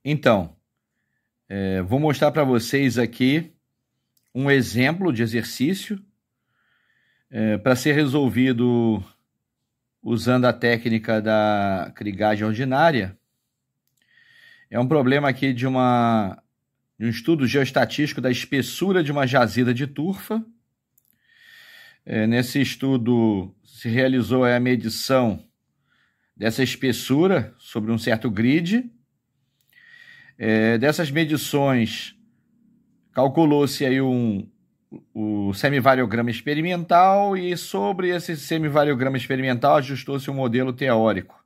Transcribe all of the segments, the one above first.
Então, vou mostrar para vocês aqui um exemplo de exercício para ser resolvido usando a técnica da crigagem ordinária. É um problema aqui de um estudo geoestatístico da espessura de uma jazida de turfa. Nesse estudo se realizou a medição dessa espessura sobre um certo grid. Dessas medições, calculou-se aí o semivariograma experimental e sobre esse semivariograma experimental ajustou-se um modelo teórico.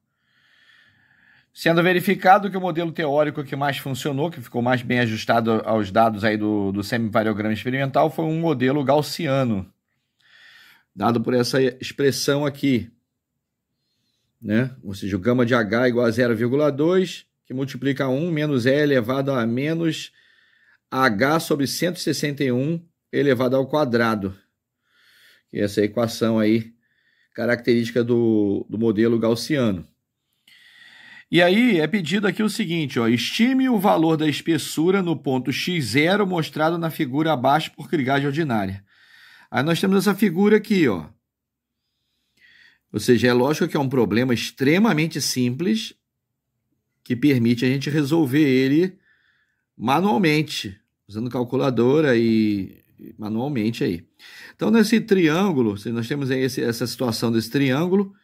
Sendo verificado que o modelo teórico que mais funcionou, que ficou mais bem ajustado aos dados aí do semivariograma experimental, foi um modelo gaussiano, dado por essa expressão aqui, né? Ou seja, o gama de H igual a 0,2, que multiplica 1 menos E elevado a menos H sobre 161 elevado ao quadrado. Que é essa equação aí, característica do modelo gaussiano. E aí é pedido aqui o seguinte, ó, estime o valor da espessura no ponto x0 mostrado na figura abaixo por crigagem ordinária. Aí nós temos essa figura aqui, ó. Ou seja, é lógico que é um problema extremamente simples que permite a gente resolver ele manualmente, usando calculadora e manualmente aí. Então, nesse triângulo, nós temos aí essa situação desse triângulo,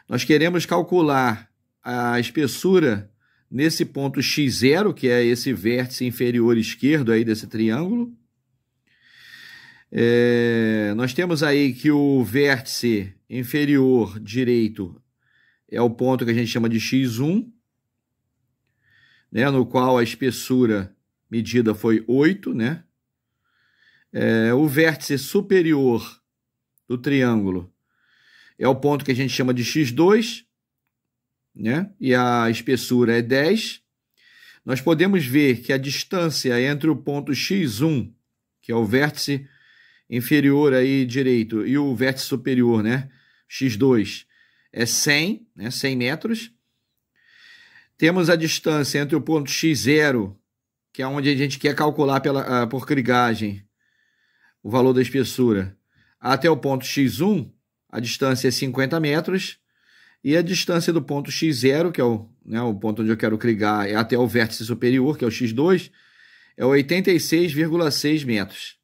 nós queremos calcular a espessura nesse ponto x0, que é esse vértice inferior esquerdo aí desse triângulo. Nós temos aí que o vértice inferior direito é o ponto que a gente chama de x1, né, no qual a espessura medida foi 8, né? O vértice superior do triângulo é o ponto que a gente chama de x2, né? E a espessura é 10. Nós podemos ver que a distância entre o ponto x1, que é o vértice inferior aí direito, e o vértice superior, né, x2, é 100, né, 100 metros. Temos a distância entre o ponto x0, que é onde a gente quer calcular por crigagem o valor da espessura, até o ponto x1, a distância é 50 metros. E a distância do ponto x0, que é o ponto onde eu quero crigar, é até o vértice superior, que é o x2, é 86,6 metros.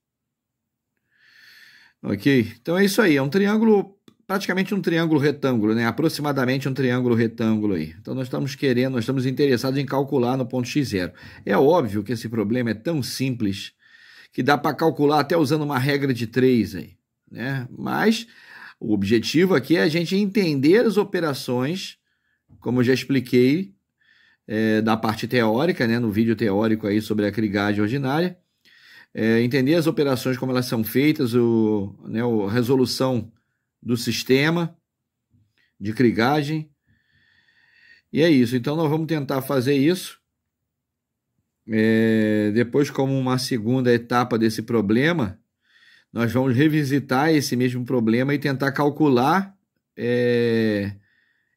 Ok? Então é isso aí, é um triângulo, praticamente um triângulo retângulo, né? Aproximadamente um triângulo retângulo aí. Então nós estamos interessados em calcular no ponto x0. É óbvio que esse problema é tão simples que dá para calcular até usando uma regra de 3 aí, né? Mas o objetivo aqui é a gente entender as operações, como eu já expliquei, da parte teórica, né, no vídeo teórico aí sobre a crigagem ordinária, entender as operações, como elas são feitas, a resolução do sistema de crigagem. E é isso. Então nós vamos tentar fazer isso. Depois, como uma segunda etapa desse problema, nós vamos revisitar esse mesmo problema e tentar calcular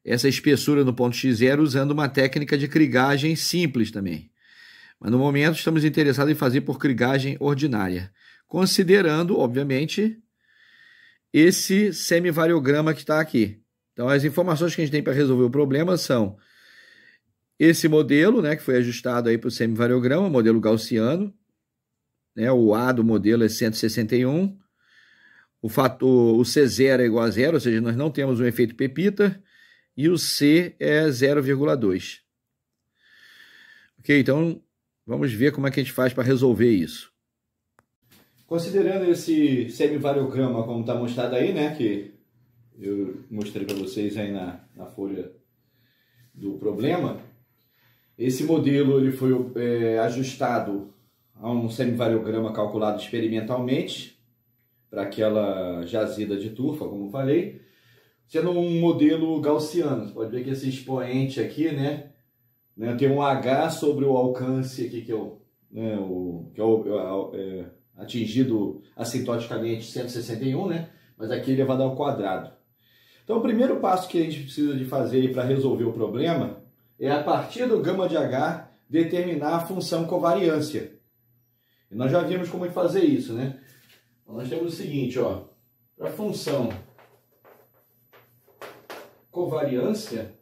essa espessura no ponto x0 usando uma técnica de crigagem simples também. Mas no momento estamos interessados em fazer por crigagem ordinária, considerando, obviamente, esse semivariograma que está aqui. Então, as informações que a gente tem para resolver o problema são esse modelo, né, que foi ajustado aí para o semivariograma, modelo gaussiano, né, o A do modelo é 161, o C0 é igual a 0, ou seja, nós não temos um efeito Pepita, e o C é 0,2. Ok, então vamos ver como é que a gente faz para resolver isso. Considerando esse semivariograma como está mostrado aí, né, que eu mostrei para vocês aí na folha do problema, esse modelo ele foi ajustado a um semivariograma calculado experimentalmente para aquela jazida de turfa, como eu falei, sendo um modelo gaussiano. Você pode ver que esse expoente aqui, né, tem um H sobre o alcance aqui, que é atingido assintoticamente 161, né, mas aqui elevado ao quadrado. Então o primeiro passo que a gente precisa de fazer para resolver o problema é, a partir do gama de H, determinar a função covariância. E nós já vimos como fazer isso, né? Então, nós temos o seguinte, ó, para a função covariância,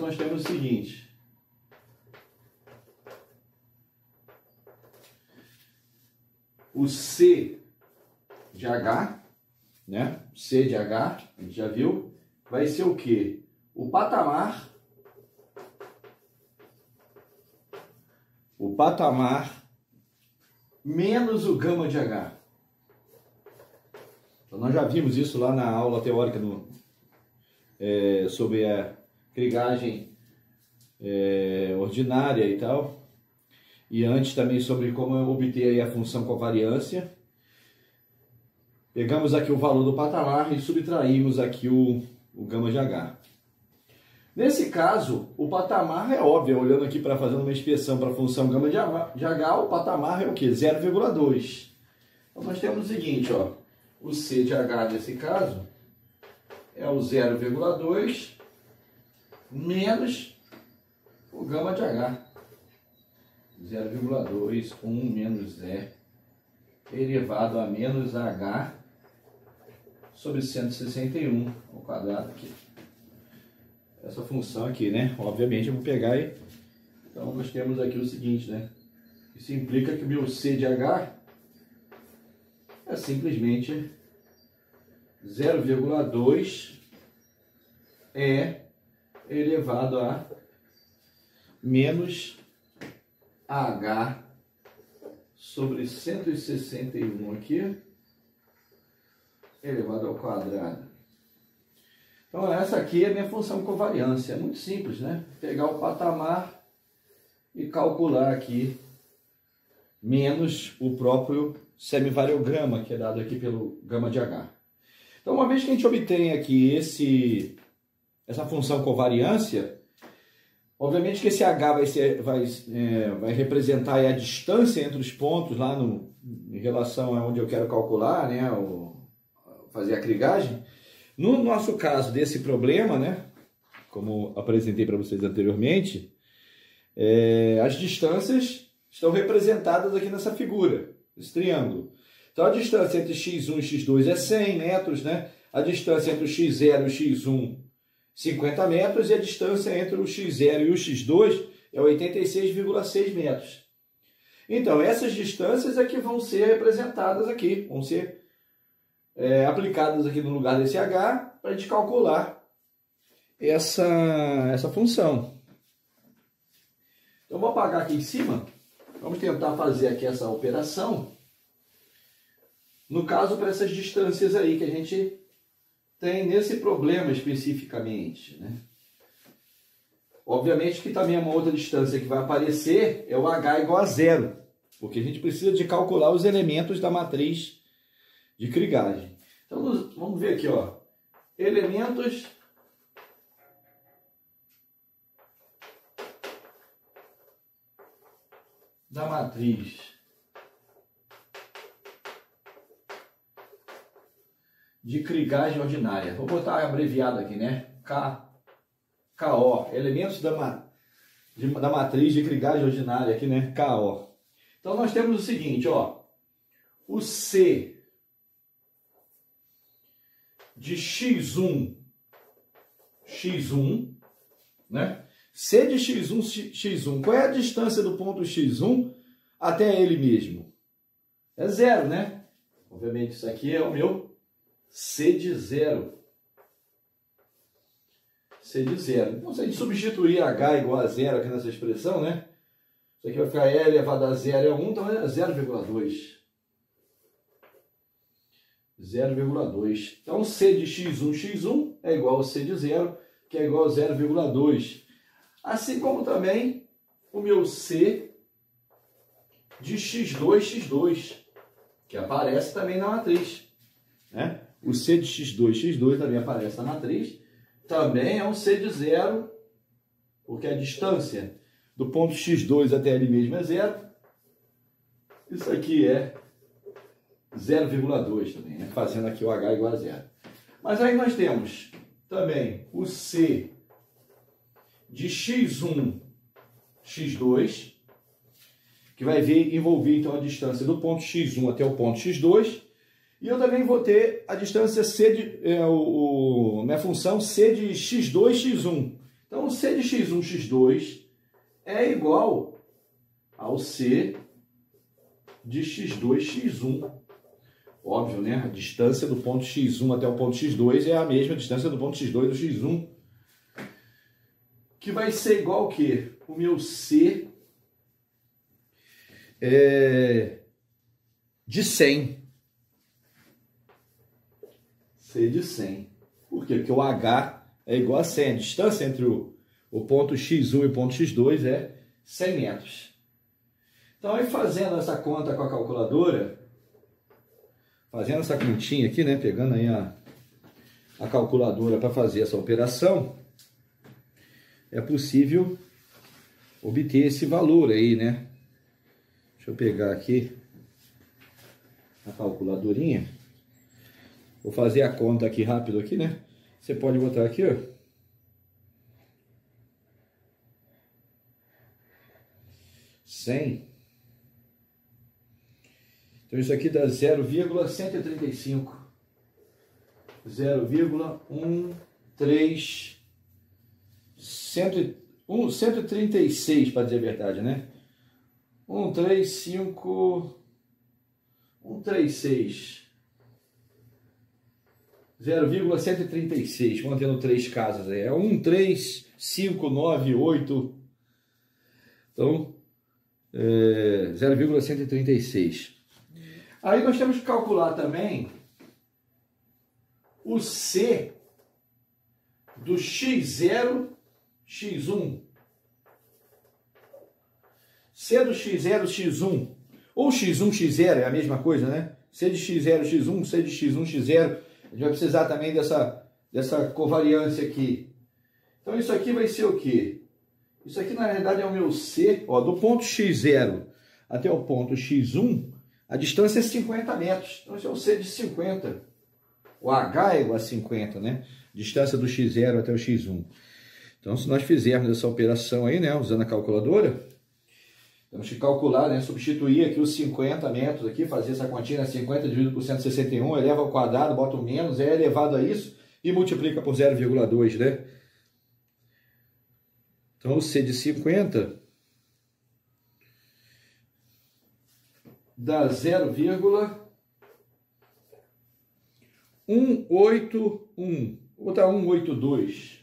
nós temos o seguinte. O C de H, né? C de H, a gente já viu, vai ser o quê? O patamar menos o gama de H. Então, nós já vimos isso lá na aula teórica sobre a krigagem ordinária e tal. E antes também sobre como obter aí a função covariância. Pegamos aqui o valor do patamar e subtraímos aqui o gama de H. Nesse caso, o patamar é óbvio, olhando aqui para fazer uma inspeção para a função gama de H, o patamar é o quê? 0,2. Então nós temos o seguinte, ó, o C de H nesse caso é o 0,2 menos o gama de H. 0,2, 1 menos E elevado a menos H sobre 161 ao quadrado aqui. Essa função aqui, né? Obviamente eu vou pegar e... Então nós temos aqui o seguinte, né? Isso implica que o meu C de H é simplesmente 0,2 E elevado a menos H sobre 161 aqui, elevado ao quadrado. Então essa aqui é a minha função covariância. É muito simples, né? Pegar o patamar e calcular aqui, menos o próprio semivariograma, que é dado aqui pelo gama de H. Então uma vez que a gente obtém aqui essa função covariância, obviamente que esse H vai representar aí a distância entre os pontos lá em relação a onde eu quero calcular, né, fazer a krigagem. No nosso caso desse problema, né, como apresentei para vocês anteriormente, as distâncias estão representadas aqui nessa figura, esse triângulo. Então a distância entre x1 e x2 é 100 metros, né? A distância entre o x0 e o x1 50 metros, e a distância entre o x0 e o x2 é 86,6 metros. Então, essas distâncias é que vão ser representadas aqui, vão ser aplicadas aqui no lugar desse H, para a gente calcular essa função. Então, vou apagar aqui em cima, vamos tentar fazer aqui essa operação, no caso, para essas distâncias aí que a gente tem nesse problema especificamente, né? Obviamente que também uma outra distância que vai aparecer é o H igual a zero, porque a gente precisa de calcular os elementos da matriz de krigagem. Então vamos ver aqui, ó, elementos da matriz de krigagem ordinária. Vou botar abreviado aqui, né? KO, elementos da matriz de krigagem ordinária aqui, né? KO. Então nós temos o seguinte, ó, o C de x1, né? C de x1, qual é a distância do ponto x1 até ele mesmo? É zero, né? Obviamente isso aqui é o meu C de zero. C de zero. Então, se a gente substituir H igual a zero aqui nessa expressão, né? Isso aqui vai ficar E elevado a zero é 1, então é 0,2. 0,2. Então, C de x1 é igual a C de zero, que é igual a 0,2. Assim como também o meu C de x2, que aparece também na matriz, né? O C de x2 também aparece na matriz. Também é um C de zero, porque a distância do ponto x2 até ele mesmo é zero. Isso aqui é 0,2 também, né? Fazendo aqui o H igual a zero. Mas aí nós temos também o C de x1, x2, que vai envolver então a distância do ponto x1 até o ponto x2, e eu também vou ter a distância C de, minha função C de x2, x1. Então o C de x1, x2 é igual ao C de x2, x1. Óbvio, né? A distância do ponto x1 até o ponto x2 é a mesma distância do ponto x2 do x1. Que vai ser igual ao quê? O meu C de 100. C de 100. Por quê? Porque o H é igual a 100. A distância entre o ponto x1 e o ponto x2 é 100 metros. Então, aí fazendo essa conta com a calculadora, fazendo essa continha aqui, né? Pegando aí a calculadora para fazer essa operação, é possível obter esse valor aí, né? Deixa eu pegar aqui a calculadorinha. Vou fazer a conta aqui rápido aqui, né? Você pode botar aqui, ó. 100. Então isso aqui dá 0,135. 136, para dizer a verdade, né? 136. 0,136, mantendo 3 casas aí. É 13598. Então, 0,136. Aí nós temos que calcular também o C do x0, x1. C do x0, x1. Ou x1, x0 é a mesma coisa, né? C de x0, x1, C de x1, x0. A gente vai precisar também dessa covariância aqui. Então isso aqui vai ser o quê? Isso aqui na realidade é o meu C, ó, do ponto x0 até o ponto x1, a distância é 50 metros. Então esse é o C de 50. O H é igual a 50, né? Distância do x0 até o x1. Então se nós fizermos essa operação aí, né, usando a calculadora, temos que calcular, né, substituir aqui os 50 metros aqui, fazer essa continha, né, 50 dividido por 161, eleva ao quadrado, bota o menos, é elevado a isso e multiplica por 0,2, né? Então o C de 50 dá 0,181. Vou botar 182.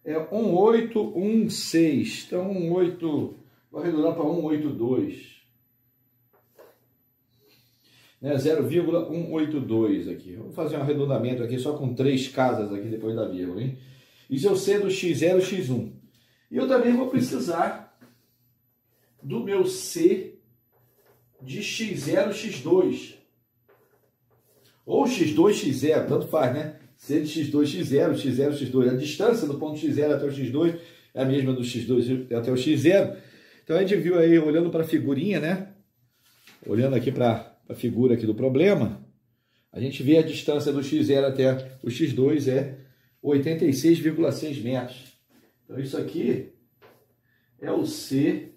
É 1816. Então 18... Vou arredondar para 182. Né? 0,182 aqui. Vou fazer um arredondamento aqui só com 3 casas aqui depois da vírgula, hein? Isso é o C do x0, x1. E eu também vou precisar do meu C de x0, x2. Ou x2, x0, tanto faz, né? C de x2, x0, x0, x2. A distância do ponto x0 até o x2 é a mesma do x2 até o x0. Então a gente viu aí, olhando para a figurinha, né? Olhando aqui para a figura aqui do problema, a gente vê a distância do x0 até o x2 é 86,6 metros. Então isso aqui é o C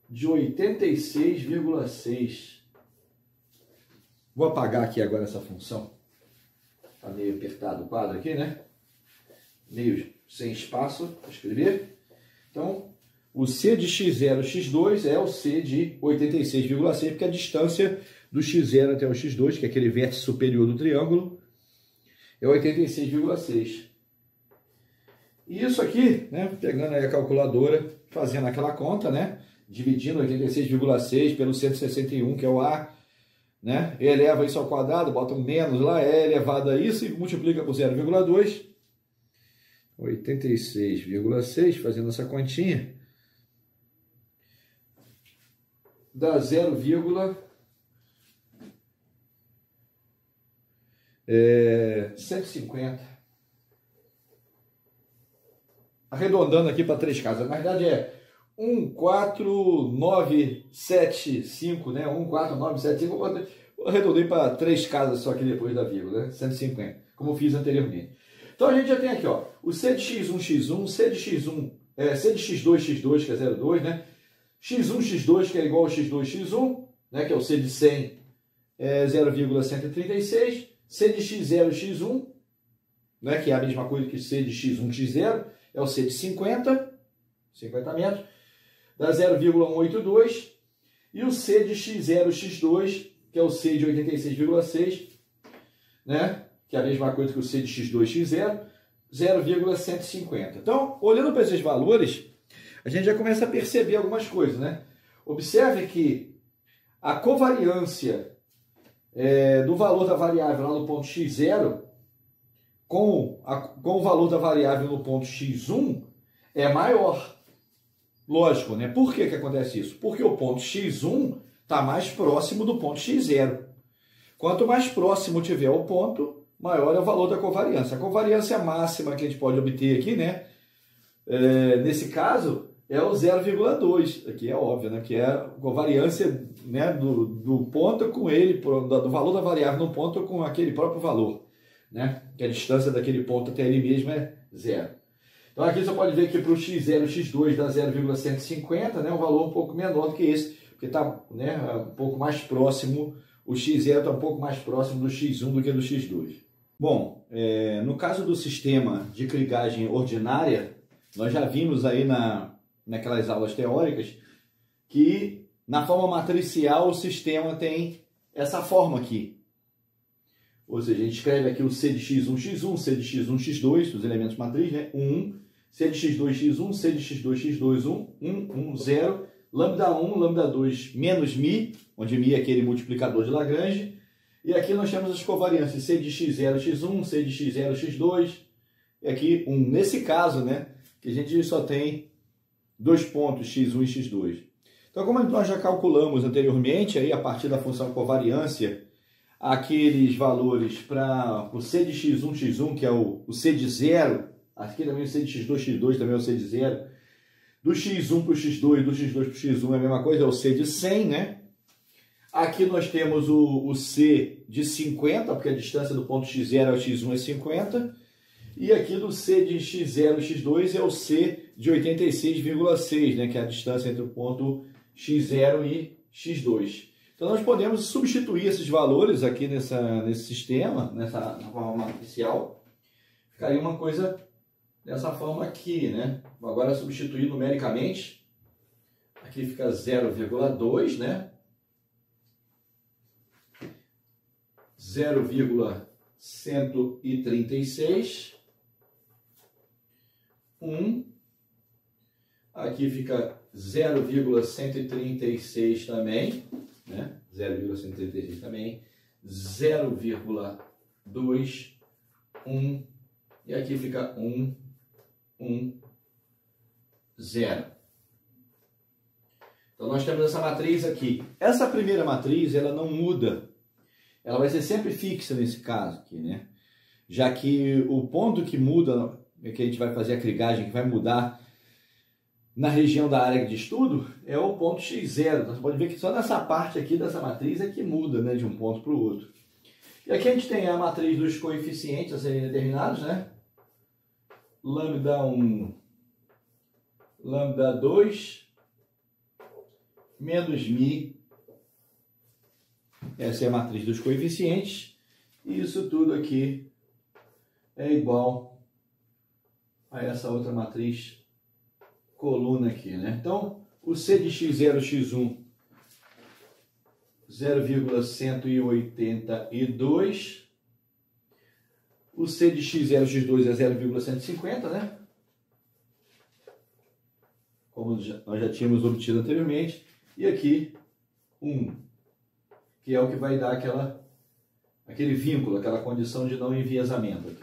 de 86,6. Vou apagar aqui agora essa função. Está meio apertado o quadro aqui, né? Meio sem espaço para escrever. Então, o C de x0, x2 é o C de 86,6, porque a distância do x0 até o x2, que é aquele vértice superior do triângulo, é 86,6. E isso aqui, né, pegando aí a calculadora, fazendo aquela conta, né, dividindo 86,6 pelo 161, que é o A, né, eleva isso ao quadrado, bota um menos lá, é elevado a isso e multiplica por 0,2. 86,6, fazendo essa continha, dá 150. Arredondando aqui para 3 casas. Na verdade é 14975, né? 14975. Vou Eu arredondei para 3 casas só aqui depois da vírgula, né? 150, como eu fiz anteriormente. Então a gente já tem aqui, ó, o C de x1, x1, C de x1, C de x2, x2, que é 0,2, né? x1, x2, que é igual ao x2, x1, né? Que é o C de 100, é 0,136. C de x0, x1, né? Que é a mesma coisa que C de x1, x0, é o C de 50 metros, dá 0,182. E o C de x0, x2, que é o C de 86,6, né? Que é a mesma coisa que o C de x2, x0, 0,150. Então, olhando para esses valores, a gente já começa a perceber algumas coisas, né? Observe que a covariância do valor da variável lá no ponto x0 com o valor da variável no ponto x1 é maior. Lógico, né? Por que acontece isso? Porque o ponto x1 está mais próximo do ponto x0. Quanto mais próximo tiver o ponto, maior é o valor da covariância. A covariância máxima que a gente pode obter aqui, né? Nesse caso, é o 0,2. Aqui é óbvio, né? Que é a covariância, né, do ponto com ele, do valor da variável no ponto com aquele próprio valor, né? Que a distância daquele ponto até ele mesmo é 0. Então aqui você pode ver que para o x0 e x2 dá 0,150, né? Um valor um pouco menor do que esse, porque está, né, um pouco mais próximo, o x0 está um pouco mais próximo do x1 do que do x2. Bom, no caso do sistema de Krigage ordinária, nós já vimos aí naquelas aulas teóricas que na forma matricial o sistema tem essa forma aqui. Ou seja, a gente escreve aqui o C de x1, x1, C de x1, x2, os elementos matriz, né? 1, C de x2, x1, C de x2, x2, 1, 0, lambda 1, lambda 2 menos mi, onde mi é aquele multiplicador de Lagrange. E aqui nós temos as covariâncias C de x0, x1, C de x0, x2. E aqui 1. Nesse caso, né, que a gente só tem 2 pontos, x1 e x2. Então, como nós já calculamos anteriormente, aí, a partir da função covariância, aqueles valores para o C de x1, x1, que é o C de 0, aqui também o C de x2, x2 também é o C de 0, do x1 para o x2, do x2 para o x1 é a mesma coisa, é o C de 100, né? Aqui nós temos o C de 50, porque a distância do ponto x0 ao x1 é 50, e aqui do C de x0 e x2 é o C de 86,6, né? Que é a distância entre o ponto x0 e x2. Então, nós podemos substituir esses valores aqui nesse sistema, na forma matricial. Ficaria uma coisa dessa forma aqui, né? Agora, substituir numericamente, aqui fica 0,2, né? 0,136, 1, aqui fica 0,136 também, né? 0,136 também, 0,2, 1, e aqui fica 1, 1, 0. Então, nós temos essa matriz aqui. Essa primeira matriz, ela não muda. Ela vai ser sempre fixa nesse caso aqui, né? Já que o ponto que muda, que a gente vai fazer a krigagem, que vai mudar na região da área de estudo, é o ponto x0. Você pode ver que só nessa parte aqui dessa matriz é que muda, né, de um ponto para o outro. E aqui a gente tem a matriz dos coeficientes a serem determinados, né? Lambda 1, lambda 2, menos mi. Essa é a matriz dos coeficientes. E isso tudo aqui é igual a essa outra matriz coluna aqui, né? Então, o C de x0, x1, 0,182. O C de x0, x2 é 0,150, né? Como nós já tínhamos obtido anteriormente. E aqui, 1, que é o que vai dar aquele vínculo, aquela condição de não enviesamento aqui.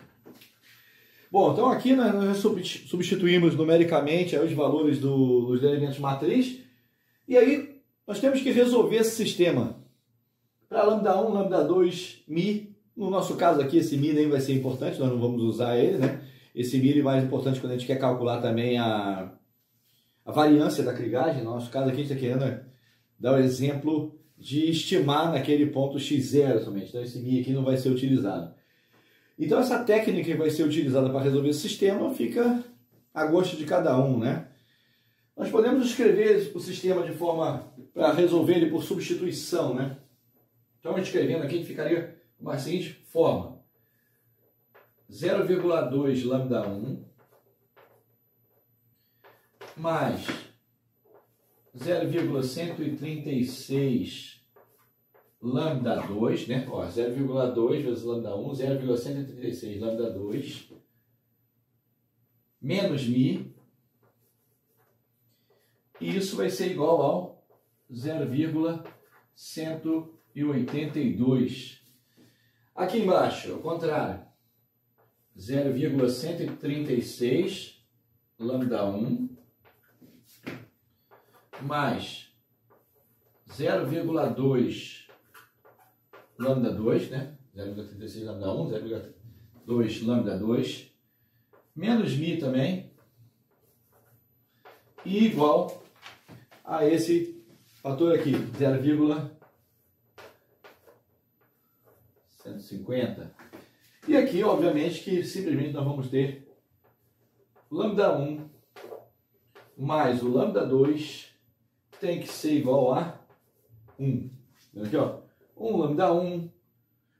Bom, então aqui nós substituímos numericamente aí os valores dos elementos matriz, e aí nós temos que resolver esse sistema. Para lambda 1, lambda 2, mi, no nosso caso aqui esse mi nem vai ser importante, nós não vamos usar ele, né? Esse mi é mais importante quando a gente quer calcular também a variância da krigagem. No nosso caso aqui a gente está querendo dar o exemplo de estimar naquele ponto x0 somente. Então esse μ aqui não vai ser utilizado. Então essa técnica que vai ser utilizada para resolver esse sistema fica a gosto de cada um, né? Nós podemos escrever o sistema de forma para resolver ele por substituição, né? Então escrevendo aqui ficaria uma seguinte forma: 0,2 lambda 1 mais 0,136 lambda 2, né? Ó, 0,2 vezes lambda 1, 0,136 lambda 2, menos μ, e isso vai ser igual ao 0,182. Aqui embaixo, ao contrário, 0,136 lambda 1 mais 0,2 lambda 2, né? 0,36 lambda 1, 0,2 lambda 2, menos μ também, e igual a esse fator aqui, 0,150. E aqui, obviamente, que simplesmente nós vamos ter lambda 1 mais o lambda 2 tem que ser igual a 1. Aqui, ó, 1 lambda 1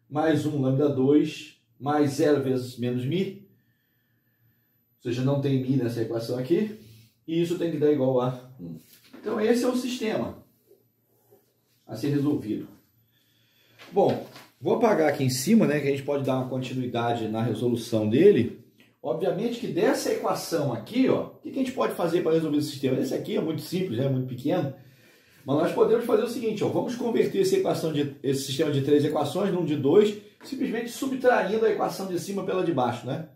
mais 1 lambda 2 mais 0 vezes menos μ. Ou seja, não tem μ nessa equação aqui. E isso tem que dar igual a 1. Então esse é o sistema a ser resolvido. Bom, vou apagar aqui em cima, né, que a gente pode dar uma continuidade na resolução dele. Obviamente que dessa equação aqui, ó, o que a gente pode fazer para resolver esse sistema? Esse aqui é muito simples, é muito pequeno, mas nós podemos fazer o seguinte, ó, vamos converter esse sistema de 3 equações num de 2, simplesmente subtraindo a equação de cima pela de baixo, né?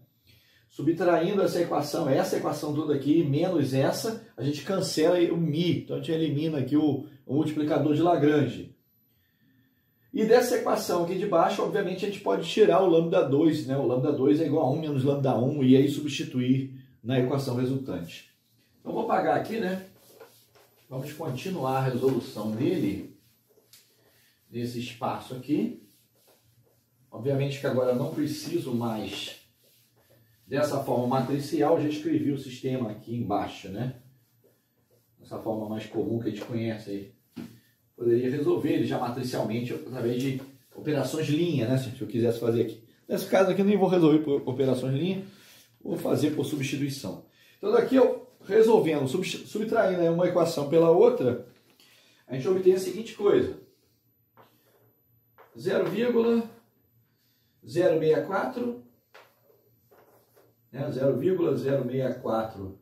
Subtraindo essa equação toda aqui, menos essa, a gente cancela o μ, então a gente elimina aqui o multiplicador de Lagrange. E dessa equação aqui de baixo, obviamente, a gente pode tirar o lambda 2, né? O lambda 2 é igual a 1 menos lambda 1, e aí substituir na equação resultante. Então, vou apagar aqui, né? Vamos continuar a resolução dele, desse espaço aqui. Obviamente que agora eu não preciso mais dessa forma matricial, já escrevi o sistema aqui embaixo, né? Essa forma mais comum que a gente conhece aí. Poderia resolver ele já matricialmente através de operações linha, né? Se eu quisesse fazer aqui. Nesse caso aqui eu nem vou resolver por operações linha, vou fazer por substituição. Então daqui eu resolvendo, subtraindo uma equação pela outra, a gente obtém a seguinte coisa: 0,064, né? 0,064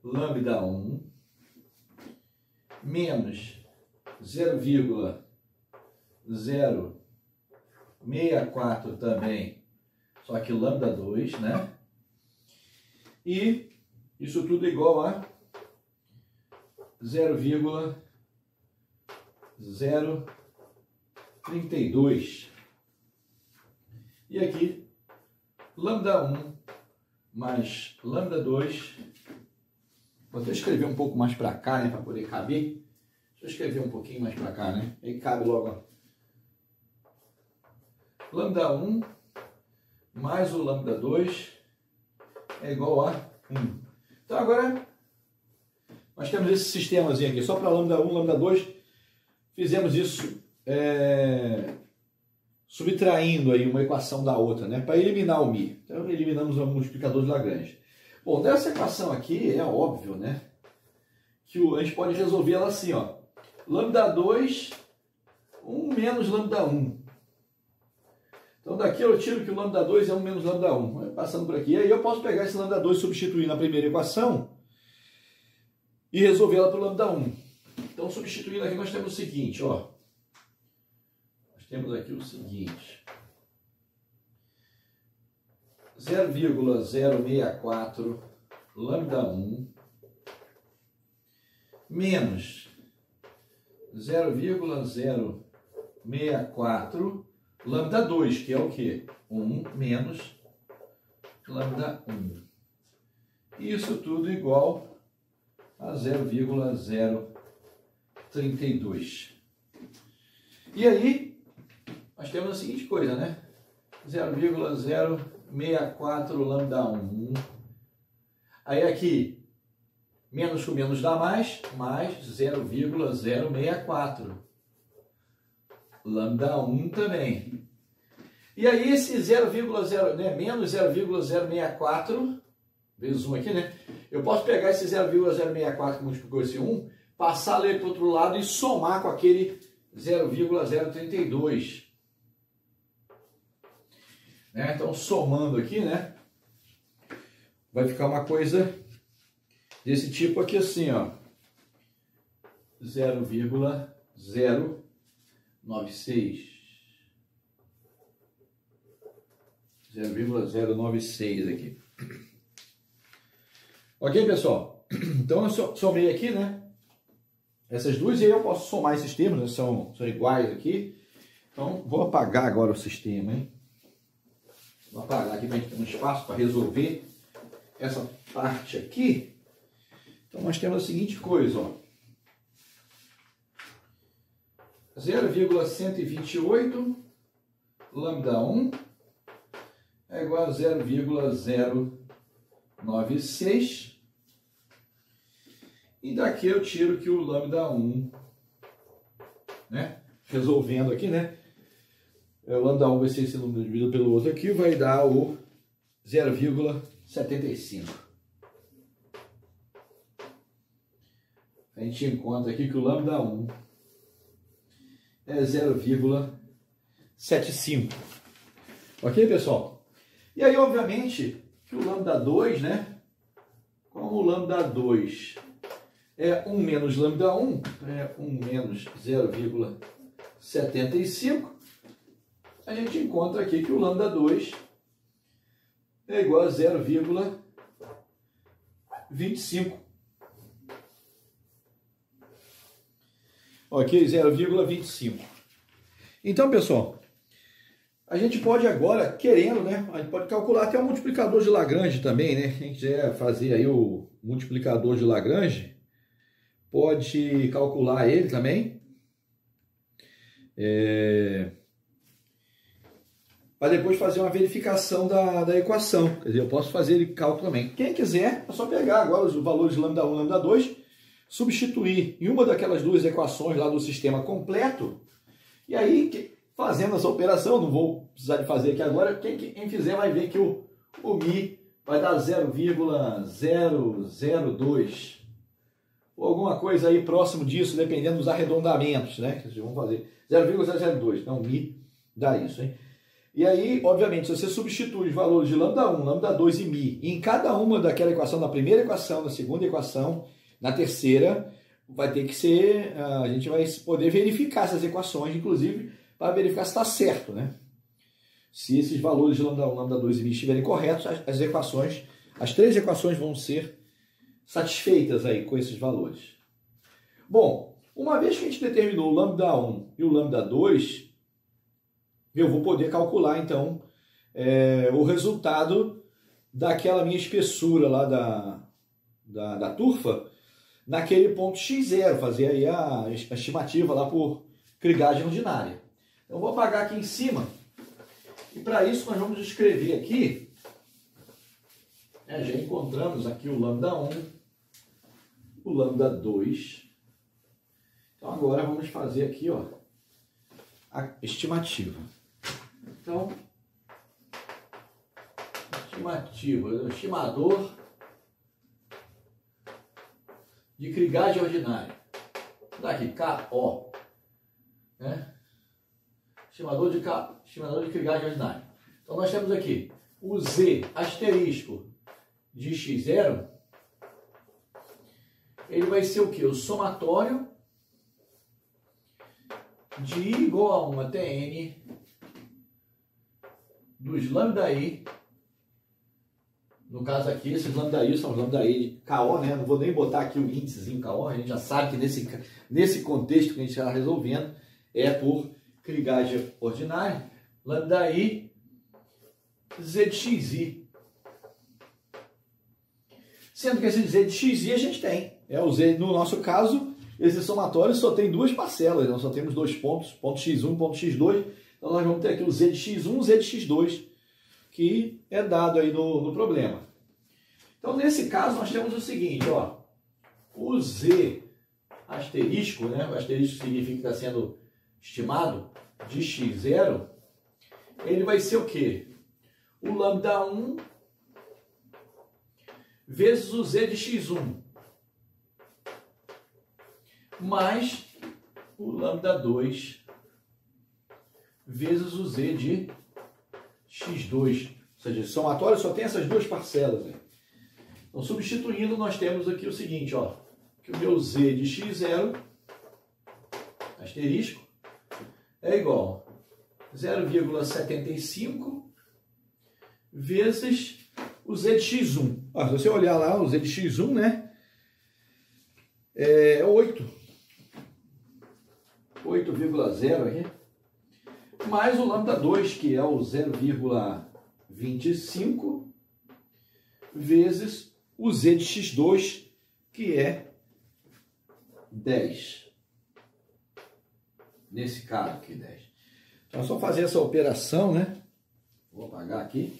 lambda 1 menos 0,064 também, só que lambda 2, né? E isso tudo igual a 0,032. E aqui, lambda 1 mais lambda 2. Vou até escrever um pouco mais para cá, né, para poder caber. Deixa eu escrever um pouquinho mais para cá, né? Aí cabe logo. Ó. Lambda 1 mais o lambda 2 é igual a 1. Então agora nós temos esse sistemazinho aqui, só para lambda 1, lambda 2. Fizemos isso subtraindo aí uma equação da outra, né? Para eliminar o μ. Então eliminamos o multiplicador de Lagrange. Bom, dessa equação aqui é óbvio, né? Que a gente pode resolver ela assim, ó. Lambda 2, 1 menos lambda 1. Então daqui eu tiro que o lambda 2 é 1 menos lambda 1. Passando por aqui. Aí eu posso pegar esse lambda 2 e substituir na primeira equação e resolver ela para o lambda 1. Então substituindo aqui nós temos o seguinte, ó. Nós temos aqui o seguinte. 0,064 lambda 1 menos 0,064 lambda 2, que é o quê? 1 menos lambda 1. Isso tudo igual a 0,032. E aí, nós temos a seguinte coisa, né? 0,064 lambda 1. Aí aqui, menos com menos dá mais 0,064. Lambda 1 também. E aí esse 0,0, né, menos 0,064, vezes 1 aqui, né? Eu posso pegar esse 0,064 que multiplicou esse 1, passar ele para o outro lado e somar com aquele 0,032. Né? Então, somando aqui, né? Vai ficar uma coisa desse tipo aqui assim, ó. 0,096. 0,096 aqui. Ok, pessoal? Então, eu somei aqui, né? Essas duas, e aí eu posso somar esses termos, né? São iguais aqui. Então, vou apagar agora o sistema, hein? Vou apagar aqui para a gente ter um espaço para resolver essa parte aqui. Então, nós temos a seguinte coisa, ó. 0,128 lambda 1 é igual a 0,096. E daqui eu tiro que o lambda 1, né? Resolvendo aqui, né? O lambda 1 vai ser esse número dividido pelo outro aqui, vai dar o 0,75. A gente encontra aqui que o lambda 1 é 0,75. Ok, pessoal? E aí, obviamente, que o lambda 2, né? Como o lambda 2 é 1 menos lambda 1, é 1 menos 0,75, a gente encontra aqui que o lambda 2 é igual a 0,25. Ok? 0,25. Então, pessoal, a gente pode agora, querendo, né? A gente pode calcular até o multiplicador de Lagrange também, né? Quem quiser fazer aí o multiplicador de Lagrange, pode calcular ele também. Para depois fazer uma verificação da equação. Quer dizer, eu posso fazer ele cálculo também. Quem quiser, é só pegar agora os valores de lambda 1 e lambda 2, substituir em uma daquelas duas equações lá do sistema completo, e aí, fazendo essa operação, não vou precisar de fazer aqui agora, quem fizer vai ver que o Mi vai dar 0,002, ou alguma coisa aí próximo disso, dependendo dos arredondamentos, né? Que vocês vão fazer 0,002, então Mi dá isso, hein? E aí, obviamente, se você substitui os valores de lambda 1, lambda 2 e Mi em cada uma daquela equação, na primeira equação, na segunda equação, na terceira, vai ter que ser, a gente vai poder verificar essas equações, inclusive, para verificar se está certo, né? Se esses valores de lambda 1, lambda 2 e Mi estiverem corretos, as equações, as três equações vão ser satisfeitas aí com esses valores. Bom, uma vez que a gente determinou o lambda 1 e o lambda 2, eu vou poder calcular, então, o resultado daquela minha espessura lá da turfa naquele ponto x0, fazer aí a estimativa lá por krigagem ordinária. Então, eu vou apagar aqui em cima, e para isso nós vamos escrever aqui, já encontramos aqui o lambda 1, o lambda 2. Então, agora vamos fazer aqui, ó, a estimativa. Então, estimador de krigagem ordinária. Daqui, KO. Né? Estimador de krigagem ordinária. Então, nós temos aqui o Z asterisco de x0. Ele vai ser o quê? O somatório de I igual a 1 até N dos lambda I. No caso aqui, esses lambda I são os lambda I de KO, né? Não vou nem botar aqui o índicezinho KO, a gente já sabe que nesse contexto que a gente está resolvendo é por krigagem ordinária. Lambda I Z de XI. Sendo que esse Z de XI a gente tem. É o Z, no nosso caso, esse somatório só tem duas parcelas, nós só temos dois pontos, ponto x1 e ponto x2, então nós vamos ter aqui o z de x1 e o z de x2, que é dado aí no problema. Então, nesse caso, nós temos o seguinte, ó, o z asterisco, né, o asterisco significa que está sendo estimado, de x0, ele vai ser o quê? O lambda 1 vezes o z de x1, mais o lambda 2 vezes o z de x2. Ou seja, esse somatório só tem essas duas parcelas, né? Então, substituindo, nós temos aqui o seguinte, ó, que o meu z de x0, asterisco, é igual a 0,75 vezes o z de x1. Ó, se você olhar lá, o z de x1, né, é 8. 8,0 aqui. Mais o lambda 2, que é o 0,25 vezes o z de x2, que é 10. Nesse caso aqui, 10. Então é só fazer essa operação, né? Vou apagar aqui.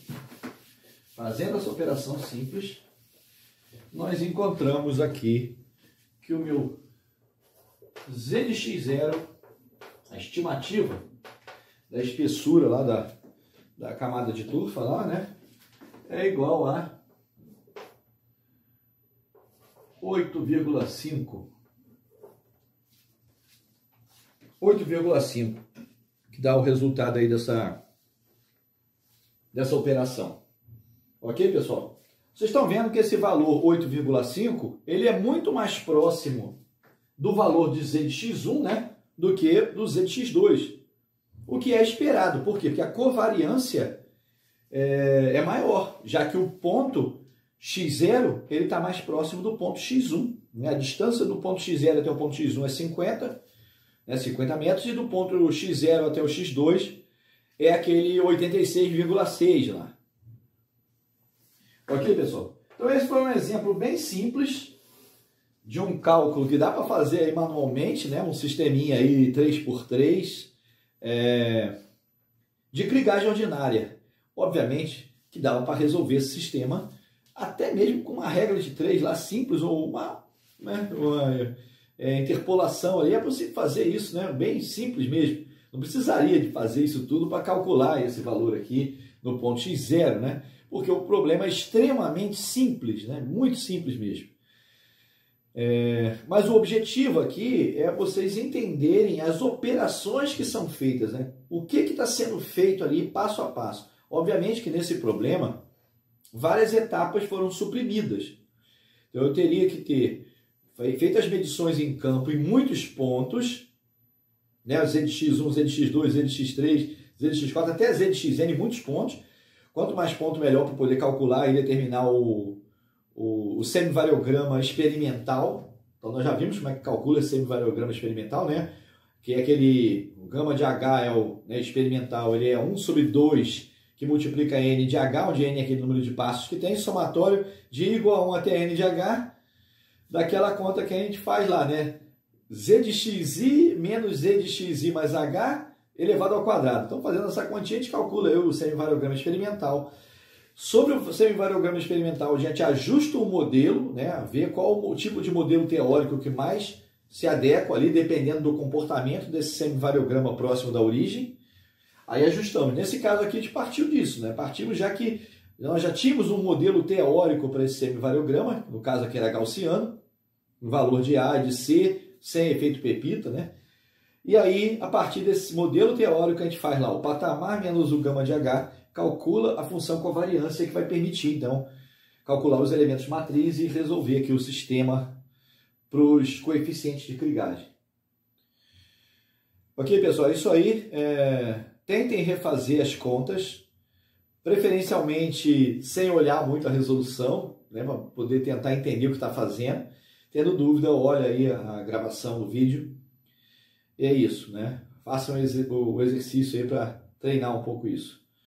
Fazendo essa operação simples, nós encontramos aqui que o meu z de x0, a estimativa da espessura lá da camada de turfa lá, né? É igual a 8,5, que dá o resultado aí dessa operação. Ok, pessoal? Vocês estão vendo que esse valor 8,5, ele é muito mais próximo do valor de z de x1, né, do que do z de x2. O que é esperado. Por quê? Porque a covariância é maior, já que o ponto x0 ele está mais próximo do ponto x1. Né? A distância do ponto x0 até o ponto x1 é 50, né? 50 metros, e do ponto x0 até o x2 é aquele 86,6 lá. Ok, pessoal? Então esse foi um exemplo bem simples de um cálculo que dá para fazer aí manualmente, né? Um sisteminha aí 3x3 de krigagem ordinária. Obviamente que dava para resolver esse sistema até mesmo com uma regra de 3 lá simples, ou uma interpolação ali. É possível fazer isso, né? Bem simples mesmo. Não precisaria de fazer isso tudo para calcular esse valor aqui no ponto x0, né? Porque o problema é extremamente simples, né? Muito simples mesmo. Mas o objetivo aqui é vocês entenderem as operações que são feitas, né? O que está sendo feito ali passo a passo. Obviamente que nesse problema várias etapas foram suprimidas. Então eu teria que ter feito as medições em campo em muitos pontos, né? Z de x1, Z de x2, Z de x3, Z de x4, até Z de xn em muitos pontos. Quanto mais ponto, melhor para poder calcular e determinar o semivariograma experimental. Então nós já vimos como é que calcula esse semivariograma experimental, né? Que é aquele, o gama de H é o experimental, ele é 1 sobre 2 que multiplica N de H, onde N é aquele número de passos que tem, somatório de I igual a 1 até N de H, daquela conta que a gente faz lá, né? Z de xi menos Z de xi mais H elevado ao quadrado. Então, fazendo essa continha, a gente calcula o semivariograma experimental. Sobre o semivariograma experimental, a gente ajusta o modelo, né? Vê qual o tipo de modelo teórico que mais se adequa ali, dependendo do comportamento desse semivariograma próximo da origem. Aí ajustamos. Nesse caso aqui, a gente partiu disso, né? Partimos já que nós já tínhamos um modelo teórico para esse semivariograma, no caso aqui era gaussiano, o valor de A e de C, sem efeito Pepita, né? E aí, a partir desse modelo teórico, a gente faz lá o patamar menos o gama de H, calcula a função covariância que vai permitir, então, calcular os elementos matriz e resolver aqui o sistema para os coeficientes de krigagem. Ok, pessoal? É isso aí. Tentem refazer as contas, preferencialmente sem olhar muito a resolução, né, para poder tentar entender o que está fazendo. Tendo dúvida, olha aí a gravação do vídeo. E é isso, né? Façam o exercício aí para treinar um pouco isso.